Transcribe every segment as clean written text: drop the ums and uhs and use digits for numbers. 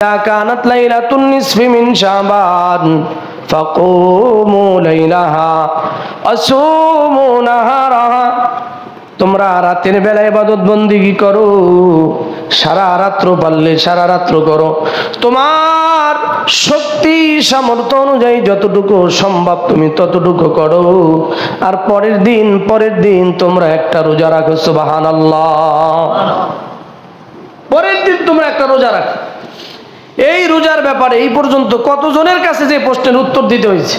কানাত লাইলাতুন নিসফি মিন শাবান ফাকুমু লাইলাহা আসুমু নাহারাহা। তোমরা রাতের বেলা ইবাদত বন্দেগী করো, সারা রাত্র পারলে সারা রাত্র করো, তোমার শক্তি সামর্থ্য অনুযায়ী যতটুকু সম্ভব তুমি ততটুকু করো। আর পরের দিন তোমরা একটা রোজা রাখো। সুবহানাল্লাহ। পরের দিন তোমরা একটা রোজা রাখো। এই রোজার ব্যাপারে এই পর্যন্ত কতজনের কাছে যে প্রশ্নের উত্তর দিতে হয়েছে,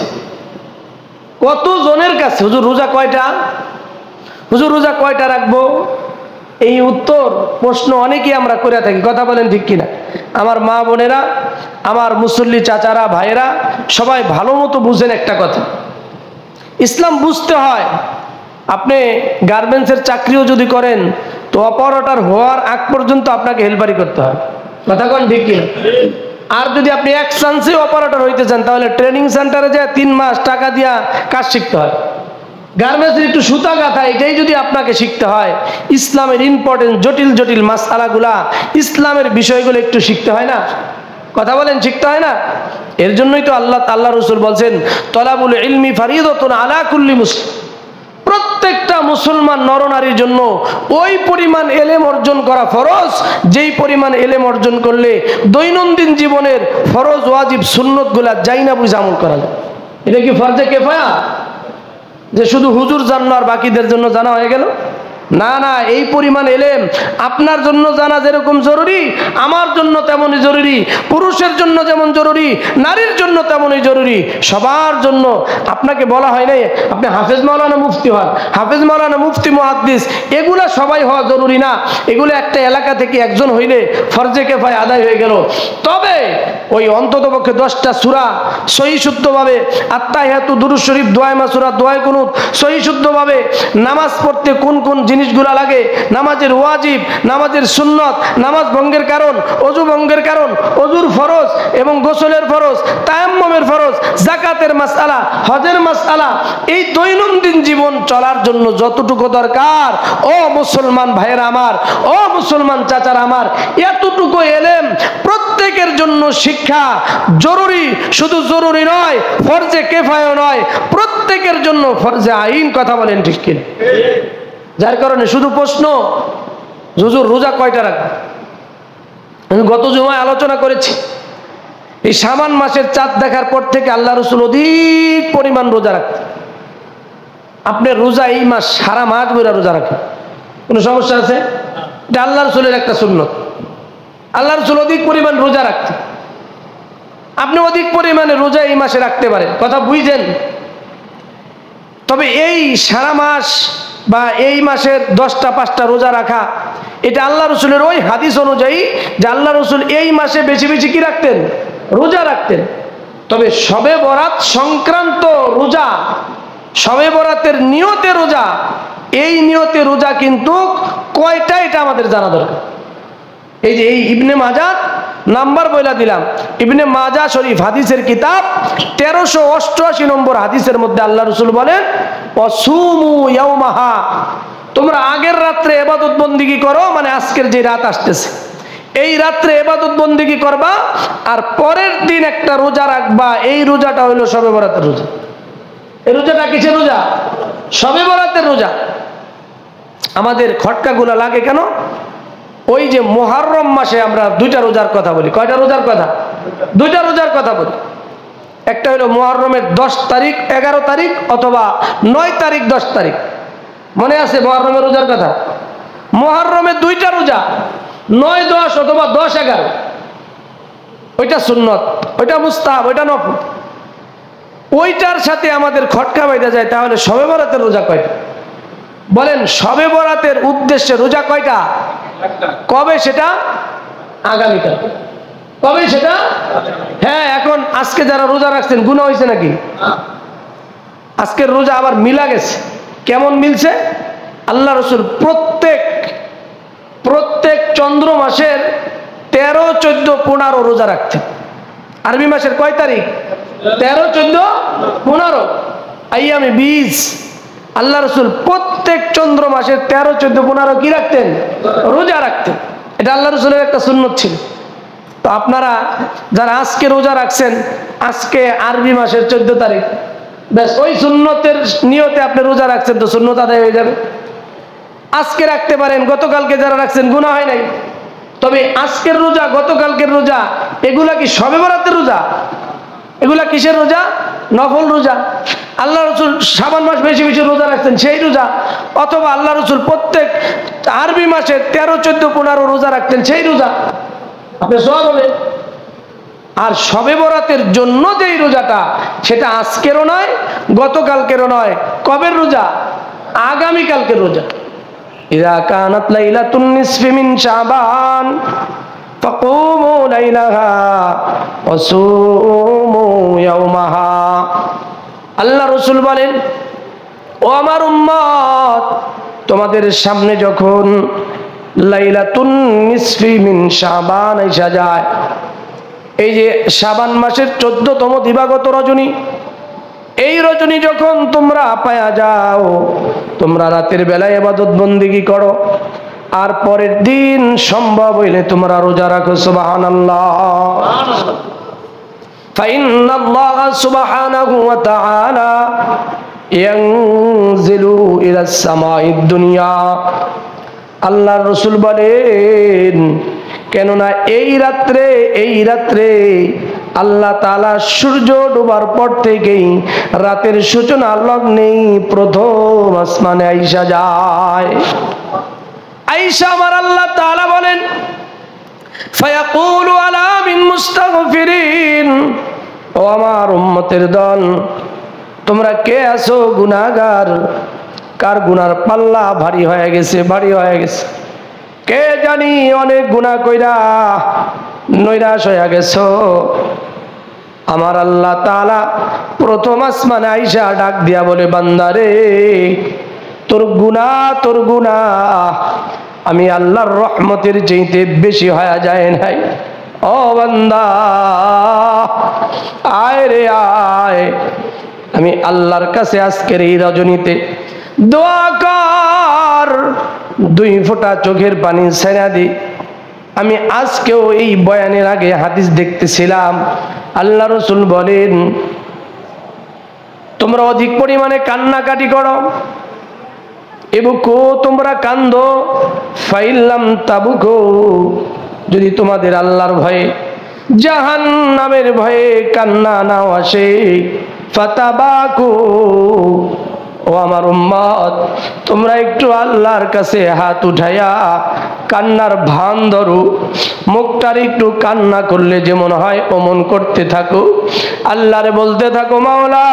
কতজনের কাছে, হুজুর রোজা কয়টা, হুজুর রোজা কয়টা রাখবো, এই উত্তর প্রশ্ন অনেকেই আমরা করে থাকি। কথা বলেন ঠিক কিনা? আমার মা বোনেরা, আমার মুসল্লি চাচারা, ভাইয়েরা সবাই ভালো মতো বুঝেন একটা কথা, ইসলাম বুঝতে হয়। আপনি গার্মেন্টসের চাকরিও যদি করেন তো অপারেটর হওয়ার আগ পর্যন্ত আপনাকে হেল্পারি করতে হয়। কথা কোন ঠিক কিনা? আর যদি আপনি এক চান্সে অপারেটর হইতে চান তাহলে ট্রেনিং সেন্টারে যায় 3 মাস টাকা দিয়া কাজ শিখতে হয়। গার্মেন্টসের একটু সুতা গাঁথা, এটাই যদি আপনাকে শিখতে হয়, ইসলামের ইম্পর্টেন্ট জটিল জটিল মাসআলাগুলা, ইসলামের বিষয়গুলো একটু শিখতে হয় না? কথা বলেন, শিখতে হয় না? এর জন্যই তো আল্লাহ রাসূল বলছেন, তলাবুল ইলমি ফারিদাতুন আলা কুল্লি মুসলিম। প্রত্যেকটা মুসলমান নরনারীর জন্য ওই পরিমাণ এলেম অর্জন করা ফরজ, যেই পরিমাণ এলেম অর্জন করলে দৈনন্দিন জীবনের ফরজ ওয়াজিব সুন্নত গুলা যাই না বুঝে আমল করা যায়। এটা কি ফরজে কিফায়া যে শুধু হুজুর জানলো আর বাকিদের জন্য জানা হয়ে গেল? না না, এই পরিমাণ এলেম আপনার জন্য জানা যেরকম জরুরি, আমার জন্য তেমনই জরুরি, পুরুষের জন্য যেমন জরুরি, নারীর জন্য তেমনই জরুরি, সবার জন্য। আপনাকে বলা হয় নাই আপনি হাফেজ মাওলানা মুফতি হন, হাফেজ মাওলানা মুফতি মুহাদ্দিস, এগুলা সবাই হওয়া জরুরি না। এগুলো একটা এলাকা থেকে একজন হইলে ফরজে কিফায়া আদায় হয়ে গেল। তবে ওই অন্ততপক্ষে 10টা সূরা সহিহ শুদ্ধভাবে, আত্তাহিয়াতু, দুরূদ শরীফ, দোয়া মাসুরা, দোয়া কুনুত সহিহ শুদ্ধভাবে, নামাজ পড়তে কোন কোন জিনিসগুলা লাগে, নামাজের ওয়াজিব, নামাজের সুন্নত, নামাজ ভঙ্গের কারণ, ওযু ভঙ্গের কারণ, ওযুর ফরজ এবং গোসলের ফরজ, তায়াম্মুমের ফরজ, যাকাতের মাসআলা, হজের মাসআলা, এই দৈনন্দিন জীবন চলার জন্য যতটুকু দরকার, ও মুসলমান ভাইয়েরা আমার, ও মুসলমান চাচারা আমার, এতটুকু এলেম প্রত্যেকের জন্য শিক্ষা জরুরি। শুধু জরুরি নয়, ফরজে কিফায়া নয়, প্রত্যেকের জন্য ফরজে আইন। কথা বলেন ঠিক কিনা? যার কারণে শুধু প্রশ্ন, হুজুর রোজা কয়টা রাখবেন? আমি গত জুমায় আলোচনা করেছি, এই শাবান মাসের চাঁদ দেখার পর থেকে আল্লাহ রাসূল অধিক পরিমাণ রোজা রাখতেন। আপনি রোজা এই মাস সারা মাস ধরে রোজা রাখেন, কোনো সমস্যা আছে? এটা আল্লাহ রাসূলের একটা সুন্নত। আল্লাহ রাসূল অধিক পরিমাণ রোজা রাখতেন। আপনি অধিক পরিমাণে রোজা এই মাসে রাখতে পারেন, কথা বুঝছেন? তবে এই সারা মাস বা এই মাসের 10টা 5টা রোজা রাখা, এটা আল্লাহ রসুলের ওই হাদিস অনুযায়ী যে আল্লাহ রসুল এই মাসে বেশি বেশি কি রাখতেন? রোজা রাখতেন। তবে শবে বরাত সংক্রান্ত রোজা, শবে বরাতের নিয়তে রোজা, এই নিয়তে রোজা কিন্তু কয়টা এটা আমাদের জানা দরকার। এই যে এই ইবনে মাজাহ নাম্বার বইলা দিলাম, ইবনে মাজাহ শরীফ হাদিসের কিতাব 1388 নম্বর হাদিসের মধ্যে আল্লাহ রাসূল বলেন, ওয়াসুমু ইয়াওমাহা, তোমরা আগের রাত্রে ইবাদত বন্দেগী করো, মানে আজকের যে রাত আসতেছে এই রাত্রে ইবাদত বন্দেগী করবা, আর পরের দিন একটা রোজা রাখবা। এই রোজাটা হলো শবে বরাতের রোজা। এই রোজাটা কিসের রোজা? শবে বরাতের রোজা। আমাদের খটকাগুলা লাগে কেন? ওই যে মুহররম মাসে আমরা 2টা রোজার কথা বলি। কয়টা রোজার কথা? 2টা রোজার কথা বলি। একটা হলো মুহররমের 10 তারিখ, 11 তারিখ, অথবা 9 তারিখ, 10 তারিখ। মনে আছে মুহররমের রোজার কথা? মুহররমের 2টা রোজা, 9, 10 অথবা 10, 11। ওইটা সুন্নত, ওইটা মুস্তাহাব, ওইটা নফল। ওইটার সাথে আমাদের খটকা বাইদা যায়। তাহলে শবে বরাতের রোজা কয়টা? বলেন, শবে বরাতের উদ্দেশ্যে রোজা কয়টা? কবে সেটা? আগামীকাল। কবে সেটা? হ্যাঁ, এখন আজকে যারা রোজা রাখছেন গুনাহ হয়েছে নাকি? আজকের রোজা আবার মিলা গেছে। কেমন মিলছে? আল্লাহ রাসূল প্রত্যেক চন্দ্র মাসের 13, 14, 15 রোজা রাখতেন। আরবি মাসের কয় তারিখ? 13, 14, 15 আইয়ামে 20। আল্লাহ রাসূল প্রত্যেক চন্দ্র মাসের 13, 14, 15 কি রাখতেন? রোজা রাখতেন। এটা আল্লাহ রাসূলের একটা সুন্নত ছিল। তো আপনারা যারা আজকে রোজা রাখছেন, আজকে আরবি মাসের 14 তারিখ, ব্যাস ওই সুন্নতের নিয়তে আপনি রোজা রাখছেন, তো সুন্নত আদায় হয়ে যাবে। আজকে রাখতে পারেন, গতকালকে যারা রাখছেন গুনাহ হয় নাই। তবে আজকের রোজা, গতকালকের রোজা, এগুলা কি শবে বরাতের রোজা? এগুলা কিসের রোজা? নফল রোজা। আল্লাহ রসুল শাবান মাস বেশি বেশি রোজা রাখতেন, সেই রোজা। অথবা আল্লাহ রসুল প্রত্যেক আরবি মাসে 13, 14, 15 রোজা রাখতেন, সেই রোজা। আপনি সওয়াব হবে। আর শবে বরাতের জন্য যেই রোজাটা, সেটা আজকেরও নয়, গতকালকেরও নয়। কবের রোজা? আগামীকালকের রোজা। ইযা কানাত লাইলাতুন নিসফি মিন শাবান ফাকুমু লাইলাহা ওয়া সুমু ইয়াওমাহা। আল্লাহ রাসূল বলেন, ও আমার উম্মত, তোমাদের সামনে যখন লাইলাতুন নিসফি মিন শাবান আইসা যায়, এই যে শাবান মাসের 14তম দিবাগত রজনী, এই রজনী যখন তোমরা পায়া যাও, তোমরা রাতের বেলায় ইবাদত বন্দেগী করো, আর পরের দিন সম্ভব হইলে তোমরা রোজা রাখো। সুবহানাল্লাহ। ফাইন্নাল্লাহ সুবহানাহু ওয়া তাআলা ইয়ানজিলু ইলাস সামাঈদ দুনিয়া। আল্লাহর রাসূল বলেন, কেননা এই রাত্রে আল্লাহ তাআলা সূর্য ডোবার পর থেকেই রাতের সূচনা লগ্নেই প্রথম আসমানে আইসা যায়। আইসা আমার আল্লাহ তাআলা বলেন, ফায়াকুলু আলা মিন মুস্তাগফিরিন, ও আমার উম্মতের দল, তোমরা কে আছো গুনাহগার? কার গুনার পাল্লা ভারী হয়ে গেছে, ভারী হয়ে গেছে? কে জানি অনেক গুনাহ কইরা নৈরাশ হয়ে গেছো। আমার আল্লাহ তাআলা প্রথম আসমানে আইসা ডাক দিয়া বলে, বান্দারে, তোর গুনাহ আমি আল্লাহর রহমতের চাইতে বেশি হয়ে যায় নাই। ও বান্দা, আয় রে আয়, আমি আল্লাহর কাছে আজকের এই রজনীতে দোয়া কর, 2 ফোঁটা চোখের পানি ছেড়া দি। আমি আজকেও এই বয়ানের আগে হাদিস দেখতেছিলাম, আল্লাহ রাসূল বলেন, তোমরা অধিক পরিমাণে কান্নাকাটি করো, এবুকো তোমরা কান্দো, ফাইল্লাম তাবুকো, যদি তোমাদের আল্লাহর ভয়ে, জাহান্নামের ভয়ে কান্না নাও আসে, ফাতাবাকু, ও আমার উম্মত, তোমরা একটু আল্লাহর কাছে হাত উঠাইয়া কান্নার ভান ধরো, মুখটার একটু কান্না করলে যেমন হয় অমন করতে থাকো, আল্লাহরে বলতে থাকো, মাওলা,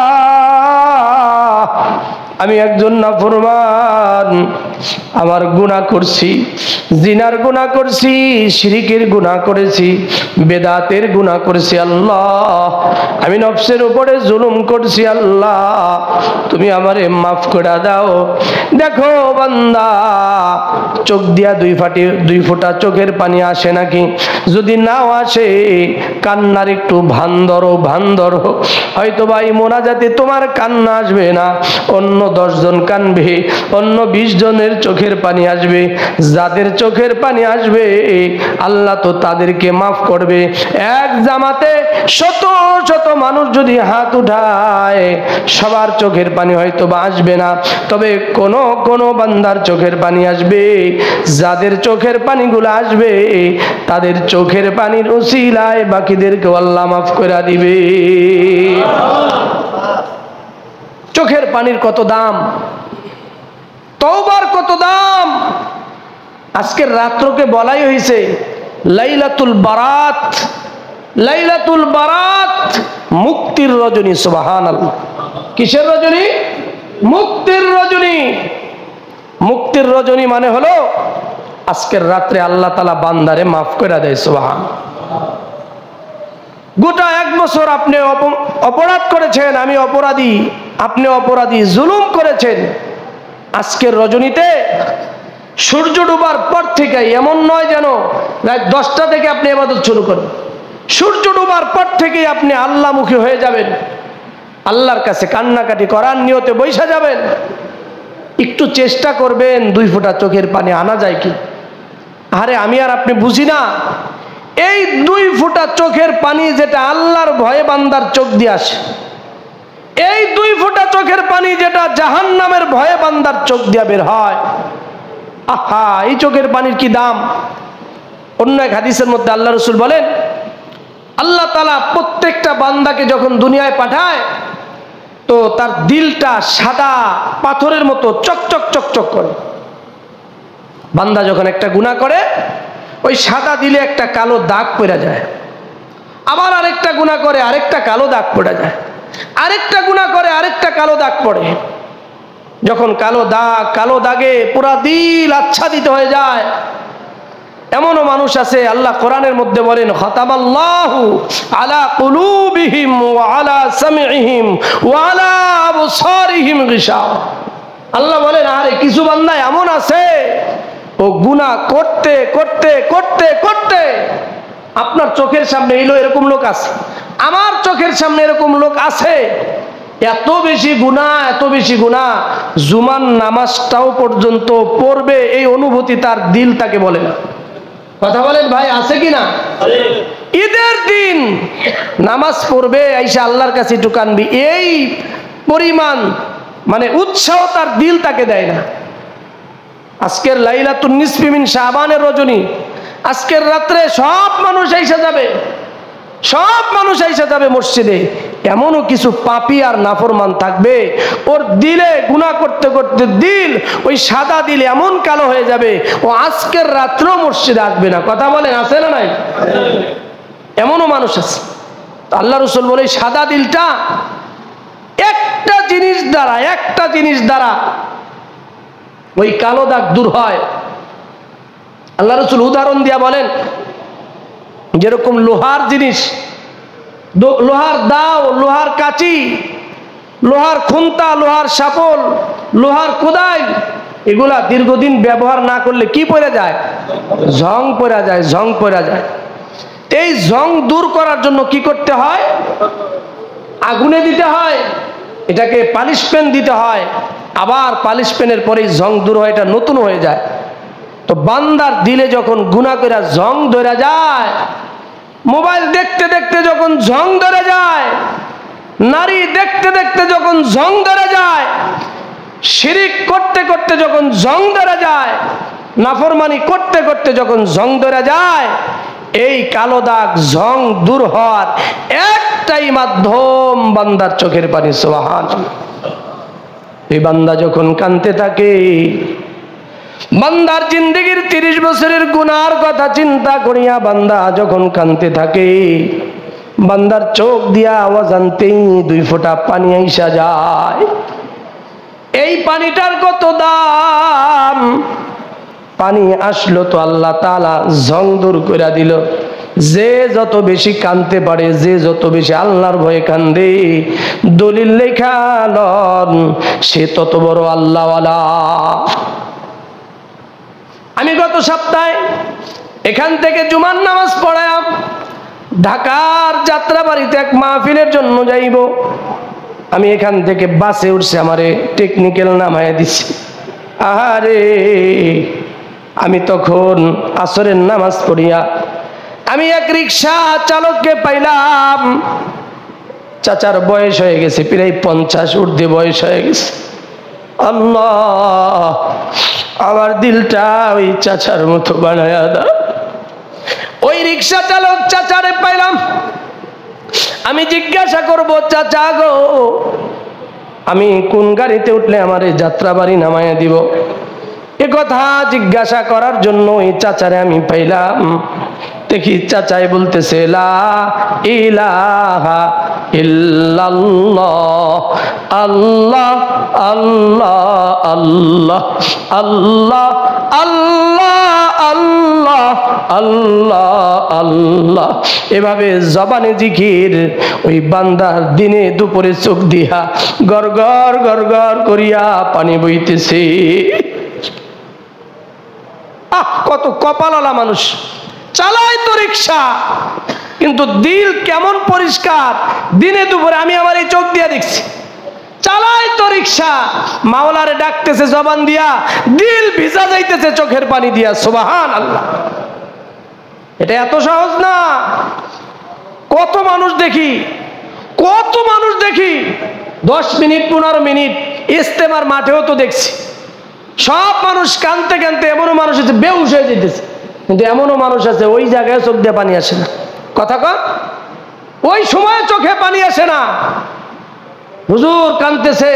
আমি একজন নাফরমান, আমার গুনাহ করছি, জিনার গুনাহ করছি, শিরকের গুনাহ করেছি, বেদাতের গুনাহ করেছি, আল্লাহ আমি নফসের উপরে জুলুম করছি, আল্লাহ তুমি আমারে মাফ করে দাও। দেখো বান্দা, চোখ দিয়া 2 ফোঁটা চোখের পানি আসে নাকি? যদি নাও আসে, কান্নার একটু ভান ধরো। হয়তো ভাই মোনাজাতে তোমার কান্না আসবে না, অন্য 10 জন কানবে, অন্য 20 জনের চোখের পানি আসবে। যাদের চোখের পানি আসবে আল্লাহ তো তাদেরকে মাফ করবে। এক জামাতে শত শত মানুষ যদি হাত উঠায়, সবার চোখের পানি হয়তো বা আসবে না, তবে কোন বান্দার চোখের পানি আসবে। যাদের চোখের পানিগুলো আসবে, তাদের চোখের পানির উসিলায় বাকিদেরকে আল্লাহ মাফ করে দিবে। চোখের পানির কত দাম, তওবার কত দাম। আজকের রাত্রকে বলাই হয়েছে লাইলাতুল বারাত, লাইলাতুল বারাত, মুক্তির রজনী। সুবহানাল্লাহ। কিসের রজনী? মুক্তির রজনী। মুক্তির রজনী মানে হলো আজকের রাত্রে আল্লাহ তাআলা বান্দারে মাফ করে দেয়। সুবহানাল্লাহ। গোটা 1 বছর আপনি অপরাধ করেছেন, আমি অপরাধী, আপনি অপরাধী, জুলুম করেছেন। আজকের রজনীতে সূর্য ডোবার পর থেকে, এমন নয় যেন রাত 10টা থেকে আপনি ইবাদত শুরু করেন, সূর্য ডোবার পর থেকেই আপনি আল্লাহমুখী হয়ে যাবেন, আল্লাহর কাছে কান্নাকাটি করার নিয়তে বৈশা যাবেন। একটু চেষ্টা করবেন 2 ফোঁটা চোখের পানি আনা যায় কি। আরে আমি আর আপনি বুঝি না, এই 2 ফোঁটা চোখের পানি যেটা আল্লাহর ভয়ে বান্দার চোখ দিয়ে আসে, এই 2 ফোঁটা চোখের পানি যেটা জাহান্নামের ভয়ে বান্দার চোখ দিয়ে বের হয়, আহা এই চোখের পানির কি দাম। অন্য এক হাদিসের মধ্যে আল্লাহ রাসূল বলেন, আল্লাহ তাআলা প্রত্যেকটা বান্দাকে যখন দুনিয়ায় পাঠায় তো তার দিলটা সাদা পাথরের মতো চকচক চকচক করে। বান্দা যখন একটা গুনাহ করে ওই সাদা দিলে একটা কালো দাগ পড়ে যায়, আবার আরেকটা গুনাহ করে আরেকটা কালো দাগ পড়ে যায়, আরেকটা গুনাহ করে আরেকটা কালো দাগ পড়ে। যখন কালো দাগে পুরা দিল আচ্ছাদিত হয়ে যায়, এমনও মানুষ আছে আল্লাহ কোরআনের মধ্যে বলেন, খাতামাল্লাহু আলা কুলুবিহিম ওয়া আলা সামিইহিম ওয়া আলা আবসারিহিম গিশাওয়া। আল্লাহ বলেন, আরে কিছু বান্দা এমন আছে ও গুনাহ করতে করতে করতে করতে আপনার চোখের সামনে এলো, এরকম লোক আছে, আমার চোখের সামনে এরকম লোক আছে, এত বেশি গুনাহ জুমার নামাজটাও পর্যন্ত পড়বে এই অনুভূতি তার দিল তাকে বলে না। কথা বলেন ভাই, আছে কি না? ঈদের দিন নামাজ পড়বে আইসা আল্লাহর কাছে একটু কানবি, এই পরিমাণ মানে উৎসাহ তার দিল তাকে দেয় না। আজকের লাইলাতুন নিসফি মিন শাবানের রজনী, আজকের রাত্রে সব মানুষ আইসা যাবে মসজিদে, এমনও কিছু পাপী আর নাফরমান থাকবে ওর দিলে গুনাহ করতে করতে দিল ওই সাদা দিল এমন কালো হয়ে যাবে ও আজকের রাত্রেও মসজিদে আসবে না। কথা বলেন, আছে না নাই? এমনও মানুষ আছে। আল্লাহ রাসূল বলে সাদা দিলটা একটা জিনিস দ্বারা ওই কালো দাগ দূর হয়। আল্লাহ রাসূল উদাহরণ দিয়া বলেন, যেরকম লোহার জিনিস, লোহার দাও, লোহার কাঁচি, লোহার খুন্তা, লোহার শাপল, লোহার কোদাল, এগুলা দীর্ঘদিন ব্যবহার না করলে কি পড়ে যায়? জং পড়ে যায়। এই জং দূর করার জন্য কি করতে হয়? আগুনে দিতে হয়, এটাকে পালিশ পেন দিতে হয়, আবার পালিশ পেনের পরে জং দূর হয়, এটা নতুন হয়ে যায়। তো বান্দার দিলে যখন গুনাহ করে জং ধরে যায়, মোবাইল দেখতে দেখতে যখন জং ধরে যায়, নারী দেখতে দেখতে যখন জং ধরে যায়, শিরিক করতে করতে যখন জং ধরে যায়, নাফরমানি করতে করতে যখন জং ধরে যায়, এই কালো দাগ জং দূর হওয়ার একটাই মাধ্যম বান্দার চোখের পানি। সুবহানাল্লাহ। এই বান্দা যখন কাঁদতে থাকে, বান্দার জিন্দেগির 30 বছরের গুনার কথা চিন্তা করিয়া বান্দা যখন কাঁদতে থাকে, বান্দার চোখ দিয়া আওয়াজ আনতেই 2 ফোঁটা পানি আইসা যায়। এই পানিটার কত দাম! পানি আসলো তো আল্লাহ তাআলা জং দূর করে দিল। যে যত বেশি কাঁদতে পারে, যে যত বেশি আল্লাহর ভয়ে কান্দে, দলিল লেখা লন সে তত বড় আল্লাহওয়ালা। আমি গত সপ্তাহে এখান থেকে জুমার নামাজ পড়ায়া ঢাকার যাত্রাবাড়িতে এক মাহফিলের জন্য যাইব। আমি এখান থেকে বাসে উঠছি, আমারে টেকনিক্যাল নামায় দিছি। আহারে, আমি তখন আসরের নামাজ পড়িয়া আমি এক রিক্সা চালককে পাইলাম। চাচার বয়স হয়ে গেছে, প্রায় 50 ঊর্ধ্বে বয়স হয়ে গেছে। আল্লাহ, আমার দিলটা ওই চাচার মতো বানায়া দাও। ওই রিক্সা চালক চাচারে পাইলাম। আমি জিজ্ঞাসা করব, চাচা গো, আমি কোন গাড়িতে উঠলে আমারে যাত্রাবাড়ি নামায়া দিব? এ কথা জিজ্ঞাসা করার জন্য ওই চাচারে আমি পাইলাম। দেখি চাচাই বলতেছে, লা ইলাহা ইল্লাল্লাহ, আল্লাহ আল্লাহ আল্লাহ আল্লাহ আল্লাহ আল্লাহ আল্লাহ। এভাবে জবানে জিকির ওই বান্দার দিনে দুপুরে চোখ দিয়া গড়গড় গড়গড় করিয়া পানি বইতেছে। কত কপালওয়ালা মানুষ! চালায় তো রিক্সা, কিন্তু দিল কেমন পরিষ্কার! দিনে দুপুরে আমি আমার এই চোখ দিয়া দেখছি। চালায় তো রিক্সা, মাওলারে ডাকতেছে জবান দিয়া, দিল ভিজা যাইতেছে চোখের পানি দিয়া। সুবহানাল্লাহ। এটা এত সহজ না। কত মানুষ দেখি 10 মিনিট 15 মিনিট ইজতেমার মাঠেও তো দেখছি, সব মানুষ কাঁদতে কাঁদতে এমনও মানুষ আছে বেহুশ হয়ে যেতেছে, কিন্তু এমনও মানুষ আছে ওই জায়গায় চোখ দিয়ে পানি আসে না। কথা কন, ওই সময় চোখে পানি আসে না। হুজুর কাঁদতেছে,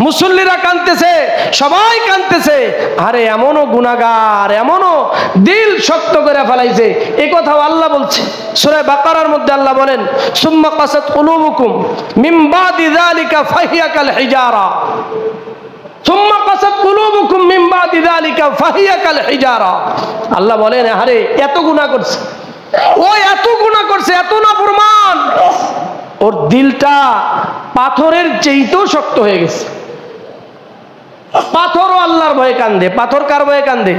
মুসল্লিরা কাঁদতেছে, সবাই কাঁদতেছে, আরে এমনও গুনাহগার, এমনও দিল শক্ত করে ফেলাইছে। এই কথাও আল্লাহ বলছে সূরা বাকারার মধ্যে। আল্লাহ বলেন সুম্মা কাসাত কুলুবুকুম মিন বাদি যালিকা ফাহিয়া কাল হিজারা, সুম্মা কাসাত কুলুবুকুম মিন বাদি যালিকা ফাহিয়া কাল হিজারা। আল্লাহ বলেন আরে এত গুনাহ করছে, ও এত গুনাহ করছে, এত নাফরমান, ওর দিলটা পাথরের চেয়েও শক্ত হয়ে গেছে। পাথরও আল্লাহর ভয়ে কান্দে। পাথর কার ভয়ে কান্দে?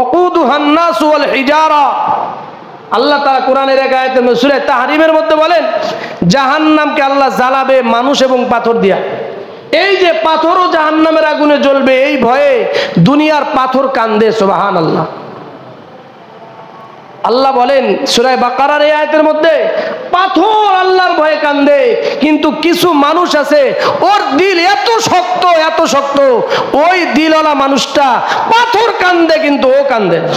ওকুদুহান নাসু ওয়াল হিজারা। আল্লাহ তাআলা কোরআনের এক আয়াতে সূরা তাহরিমের মধ্যে বলেন জাহান্নামকে আল্লাহ জ্বালাবে মানুষ এবং পাথর দিয়া। এই যে পাথরও জাহান্নামের আগুনে জ্বলবে, এই ভয়ে দুনিয়ার পাথর কান্দে। সুবহানাল্লাহ। আল্লাহ বলেন সূরা বাকারার এই আয়াতের মধ্যে পাথর আল্লাহর ভয়ে কান্দে, কিন্তু কিছু মানুষ আছে ওর দিল এত শক্ত, এত শক্ত, ওই দিলওয়ালা মানুষটা পাথর কান্দে কিন্তু ও কান্দে না।